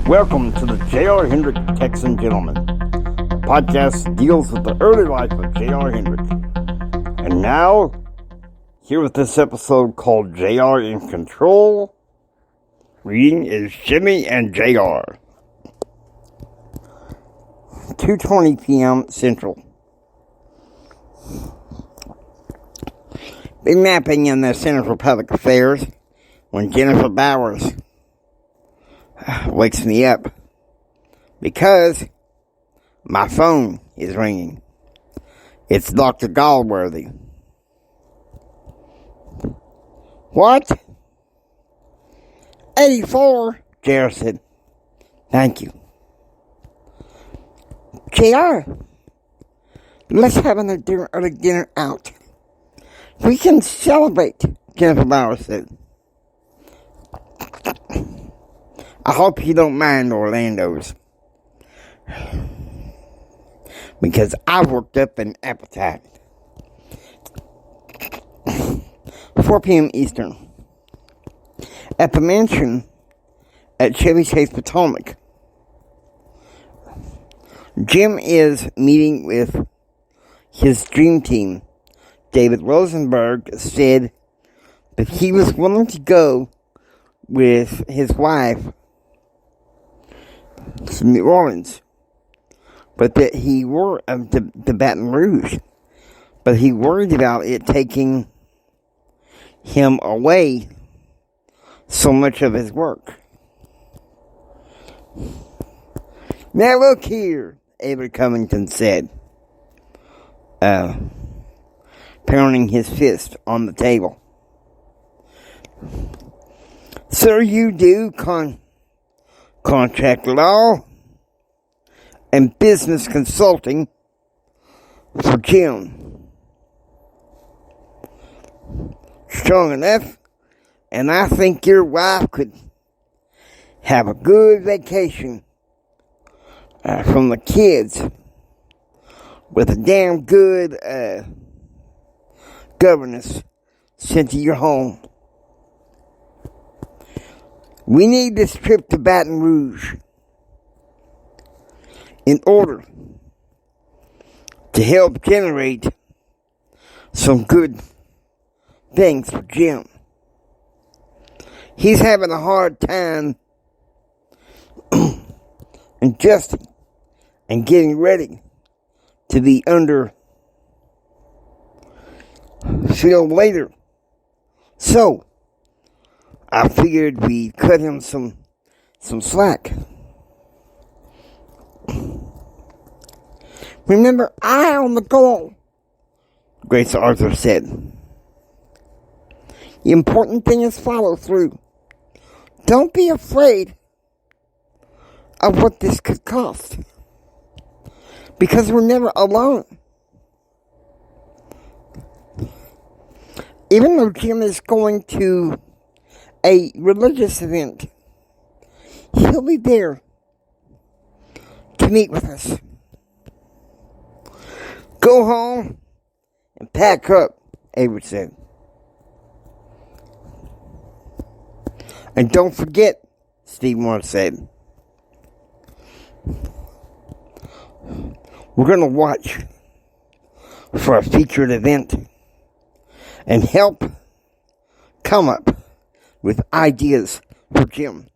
Welcome to the J.R. Hendrick Texan Gentleman. The podcast deals with the early life of J.R. Hendrick. And now, here with this episode called J.R. In Controll. Reading is Jimmy and J.R. 2:20 p.m. Central. Been napping in the Center for Public Affairs when Jennifer Bowers wakes me up because my phone is ringing. It's Dr. Galworthy. What? 84? JR said. Thank you. JR, let's have another early dinner out. We can celebrate, Jennifer Bowers said. I hope you don't mind Orlando's, because I've worked up an appetite. 4 p.m. Eastern. At the mansion at Chevy Chase Potomac, Jim is meeting with his dream team. David Rosenberg said that he was willing to go with his wife to New Orleans, but that he were to Baton Rouge, but he worried about it taking him away so much of his work. Now look here, Avery Covington said, pounding his fist on the table. Sir, you do contract law and business consulting for Jim. Strong enough, and I think your wife could have a good vacation from the kids with a damn good governess sent to your home. We need this trip to Baton Rouge in order to help generate some good things for Jim. He's having a hard time adjusting and getting ready to be under field later. So, I figured we'd cut him some slack. Remember, eye on the goal, Grace Arthur said. The important thing is follow through. Don't be afraid of what this could cost, because we're never alone. Even though Jim is going to a religious event, he'll be there to meet with us. Go home and pack up, Avery said. And don't forget, Steve Moore said, we're going to watch for a featured event and help come up with ideas for Jim.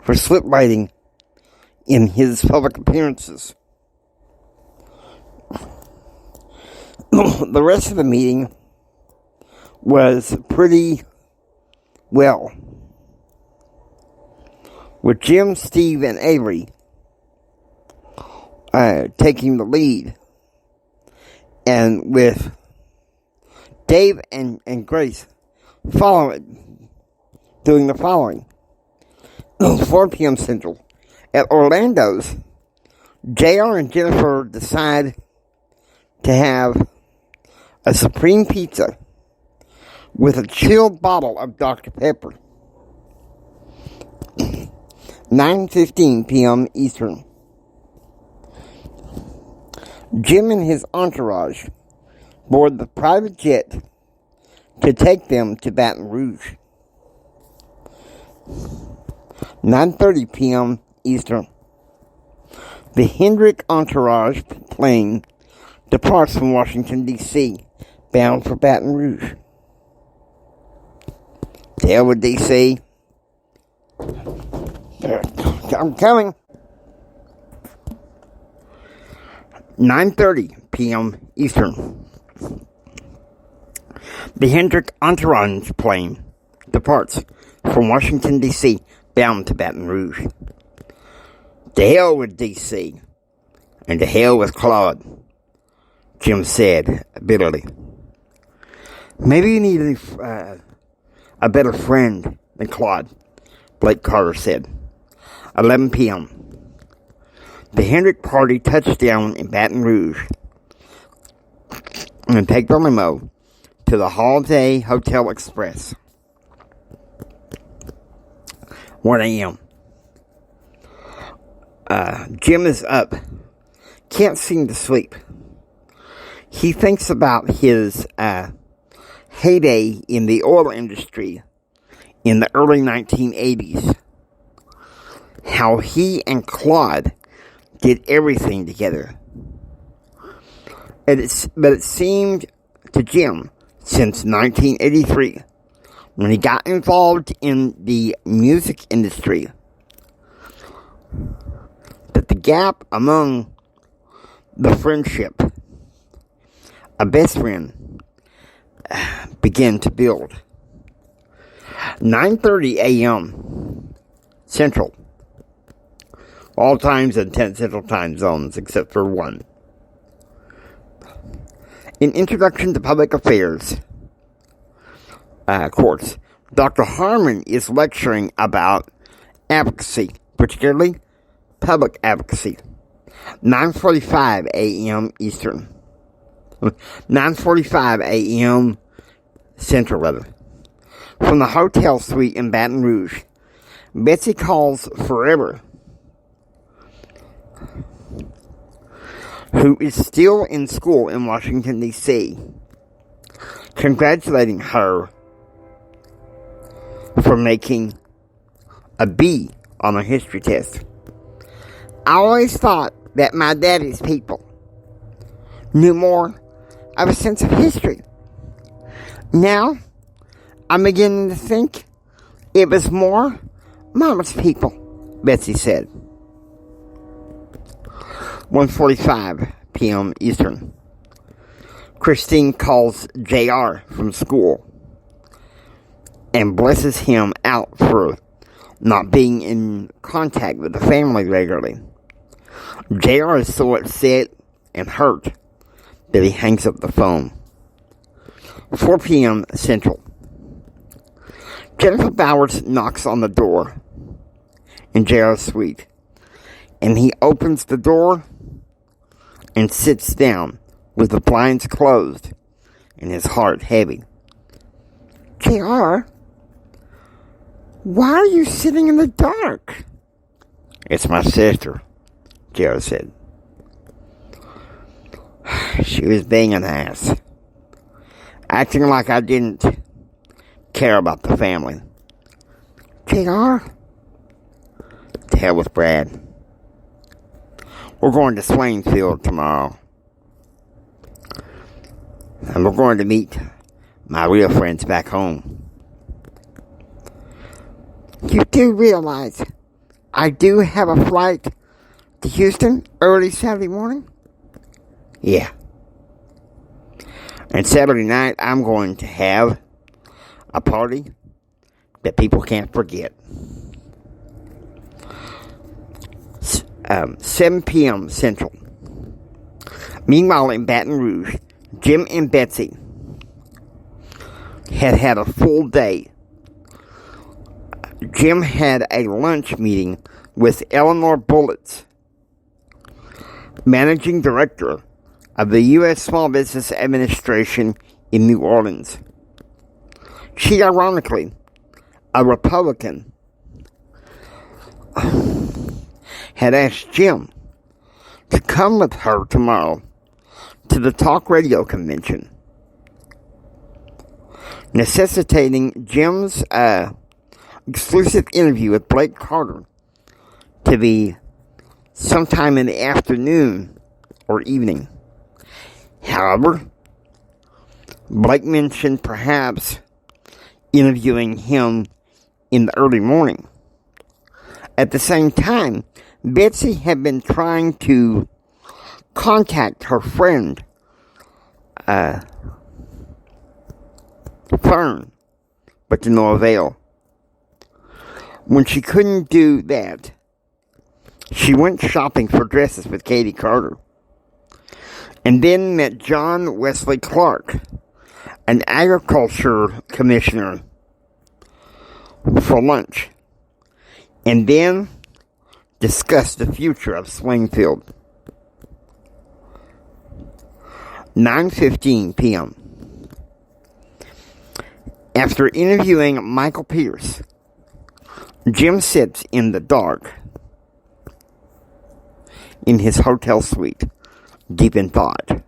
For slip writing in his public appearances. The rest of the meeting was pretty well, with Jim, Steve, and Avery taking the lead, and with Dave and Grace doing the following. 4 p.m. Central. At Orlando's, JR and Jennifer decide to have a supreme pizza with a chilled bottle of Dr. Pepper. 9:15 p.m. Eastern. Jim and his entourage board the private jet to take them to Baton Rouge. 9:30 p.m. Eastern. The Hendrick entourage plane departs from Washington, D.C., bound for Baton Rouge. To hell with D.C. I'm coming. 9:30 p.m. Eastern. The Hendrick entourage plane departs from Washington, D.C., bound to Baton Rouge. To hell with D.C. and to hell with Claude, Jim said bitterly. Maybe you need a better friend than Claude, Blake Carter said. 11 p.m. The Hendrick party touched down in Baton Rouge and take the limo to the Holiday Hotel Express. 1 a.m. Jim is up. Can't seem to sleep. He thinks about his heyday in the oil industry in the early 1980s. How he and Claude did everything together. But it seemed to Jim since 1983, when he got involved in the music industry, that the gap among the friendship, a best friend, began to build. 9:30 a.m. Central. All times in 10 Central Time Zones, except for one. In Introduction to Public Affairs course, Dr. Harmon is lecturing about advocacy, particularly public advocacy. 9:45 a.m. Eastern. 9:45 a.m. Central, rather. From the hotel suite in Baton Rouge, Betsy calls Forever, who is still in school in Washington, D.C., congratulating her for making a B on a history test. I always thought that my daddy's people knew more of a sense of history. Now, I'm beginning to think it was more Mama's people, Betsy said. 1:45 p.m. Eastern. Christine calls JR from school and blesses him out for not being in contact with the family regularly. JR is so upset and hurt that he hangs up the phone. 4 p.m. Central. Jennifer Bowers knocks on the door in JR's suite, and he opens the door and sits down with the blinds closed and his heart heavy. JR, why are you sitting in the dark? It's my sister, JR said. She was being an ass, acting like I didn't care about the family. JR, to hell with Brad. We're going to Swainfield tomorrow. And we're going to meet my real friends back home. You do realize I do have a flight to Houston early Saturday morning? Yeah. And Saturday night, I'm going to have a party that people can't forget. 7 p.m. Central. Meanwhile, in Baton Rouge, Jim and Betsy had a full day. Jim had a lunch meeting with Eleanor Bullets, managing director of the U.S. Small Business Administration in New Orleans. She, ironically, a Republican, had asked Jim to come with her tomorrow to the talk radio convention. necessitating Jim's exclusive interview with Blake Carter to be sometime in the afternoon or evening. However, Blake mentioned perhaps interviewing him in the early morning. At the same time, Betsy had been trying to contact her friend, Fern, but to no avail. When she couldn't do that, she went shopping for dresses with Katie Carter, and then met John Wesley Clark, an agriculture commissioner, for lunch, and then discussed the future of Springfield. 9:15 p.m. After interviewing Michael Pierce, Jim sits in the dark in his hotel suite, deep in thought.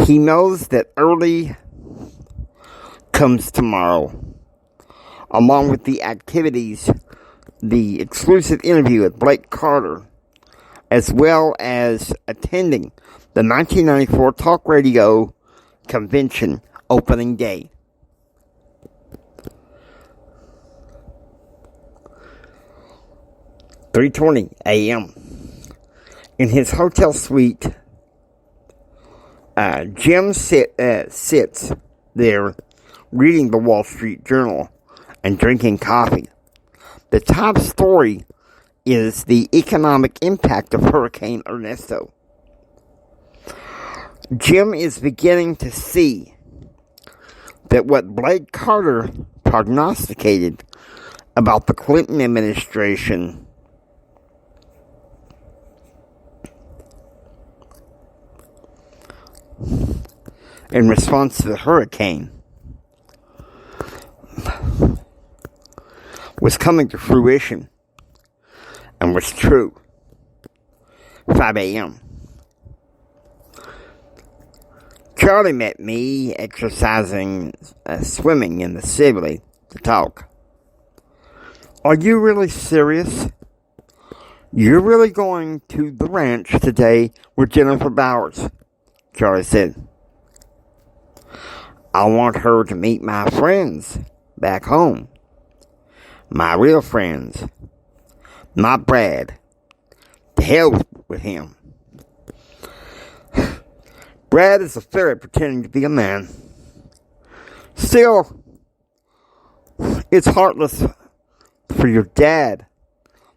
He knows that early comes tomorrow, along with the activities, the exclusive interview with Blake Carter, as well as attending the 1994 Talk Radio Convention opening day. "3:20 a.m. In his hotel suite, Jim sits there reading the Wall Street Journal and drinking coffee. The top story is the economic impact of Hurricane Ernesto. Jim is beginning to see that what Blake Carter prognosticated about the Clinton administration in response to the hurricane was coming to fruition and was true. 5 a.m. Charlie met me exercising, swimming in the Sibley to talk. "Are you really serious? You're really going to the ranch today with Jennifer Bowers?" Charlie said. "I want her to meet my friends back home. My real friends. Not Brad. To hell with him. Brad is a ferret pretending to be a man. Still, it's heartless for your dad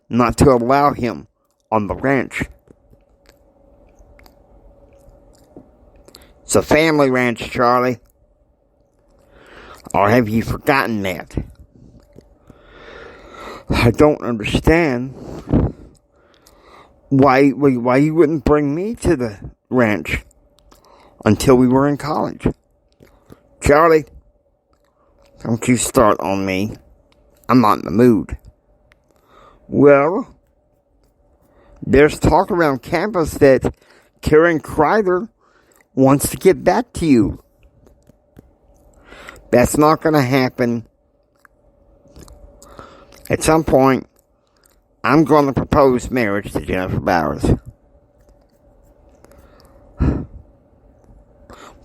not to allow him on the ranch. It's a family ranch, Charlie. Or have you forgotten that? I don't understand why you wouldn't bring me to the ranch until we were in college. Charlie, don't you start on me. I'm not in the mood." "Well, there's talk around campus that Karen Kreider wants to get back to you." "That's not going to happen. At some point, I'm going to propose marriage to Jennifer Bowers."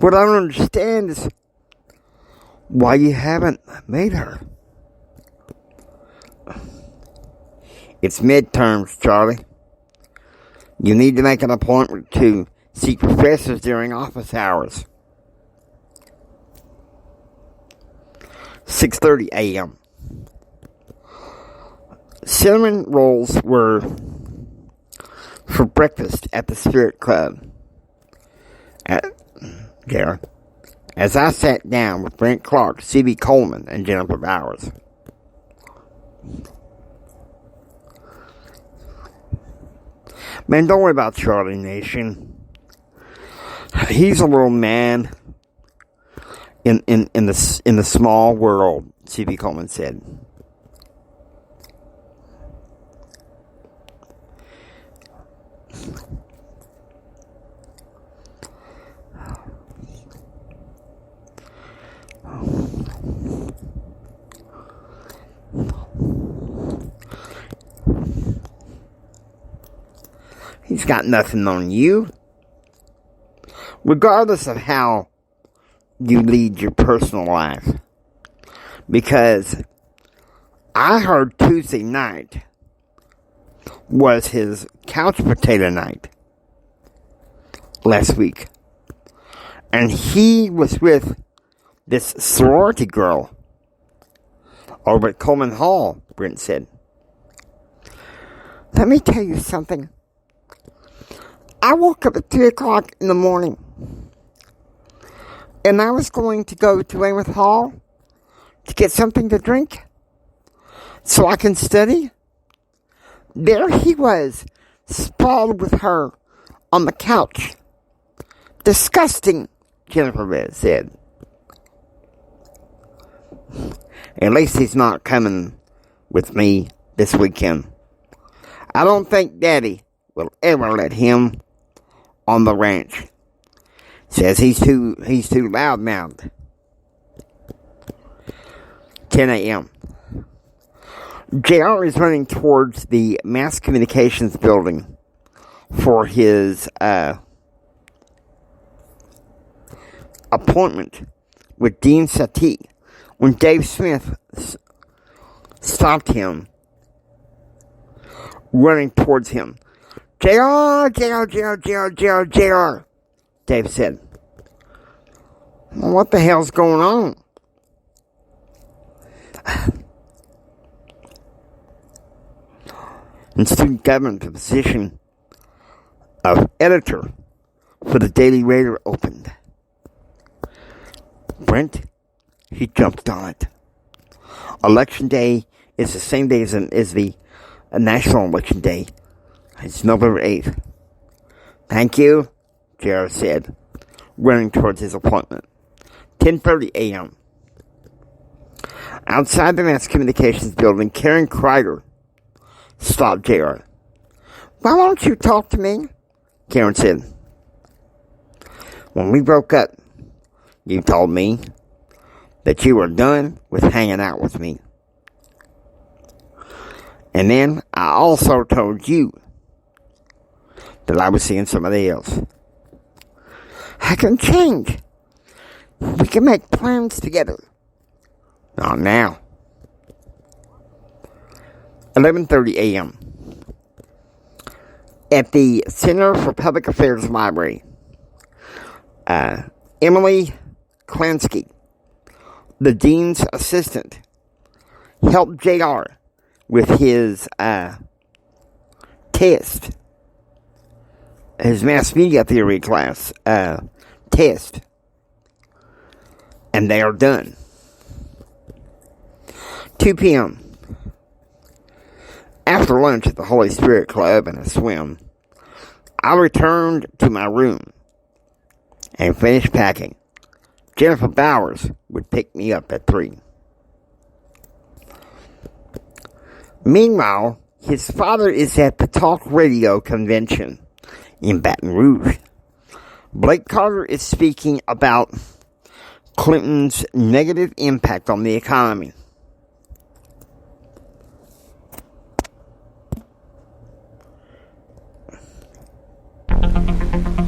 "What I don't understand is why you haven't made her." "It's midterms, Charlie. You need to make an appointment to see professors during office hours." 6:30 a.m. Cinnamon rolls were for breakfast at the Spirit Club. As I sat down with Brent Clark, C.B. Coleman, and Jennifer Bowers. Man, don't worry about Charlie Nation. He's a little man in the small world, C.B. Coleman said. He's got nothing on you. Regardless of how you lead your personal life. Because I heard Tuesday night was his couch potato night last week. And he was with this sorority girl over at Coleman Hall, Brent said. Let me tell you something. I woke up at 3 o'clock in the morning. And I was going to go to Weymouth Hall to get something to drink so I can study. There he was, sprawled with her on the couch. Disgusting, Jennifer said. At least he's not coming with me this weekend. I don't think Daddy will ever let him on the ranch. Says he's too loud-mouthed. 10 a.m. JR is running towards the mass communications building for his appointment with Dean Satie when Dave Smith stopped him, running towards him. JR, Dave said. Well, what the hell's going on? And student government, the position of editor for the Daily Raider opened. Brent, he jumped on it. Election day is the same day as the national election day. It's November 8th. Thank you, JR said, running towards his appointment. 10:30 a.m. Outside the mass communications building, Karen Kreider stopped JR. Why won't you talk to me? Karen said. When we broke up, you told me that you were done with hanging out with me. And then I also told you that I was seeing somebody else. I can change. We can make plans together. Not now. 11:30 a.m. At the Center for Public Affairs Library, Emily Klansky, the dean's assistant, helped JR with his test, his mass media theory class test, and they are done. 2 p.m. After lunch at the Holy Spirit Club and a swim, I returned to my room and finished packing. Jennifer Bowers would pick me up at 3. Meanwhile, his father is at the Talk Radio convention in Baton Rouge. Blake Carter is speaking about Clinton's negative impact on the economy.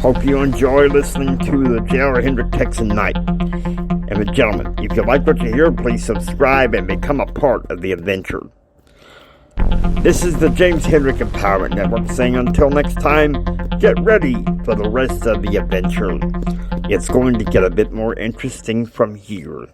Hope you enjoy listening to the J.R. Hendrick Texan Night. And gentlemen, if you like what you hear, please subscribe and become a part of the adventure. This is the James Hendrick Empowerment Network saying until next time, get ready for the rest of the adventure. It's going to get a bit more interesting from here.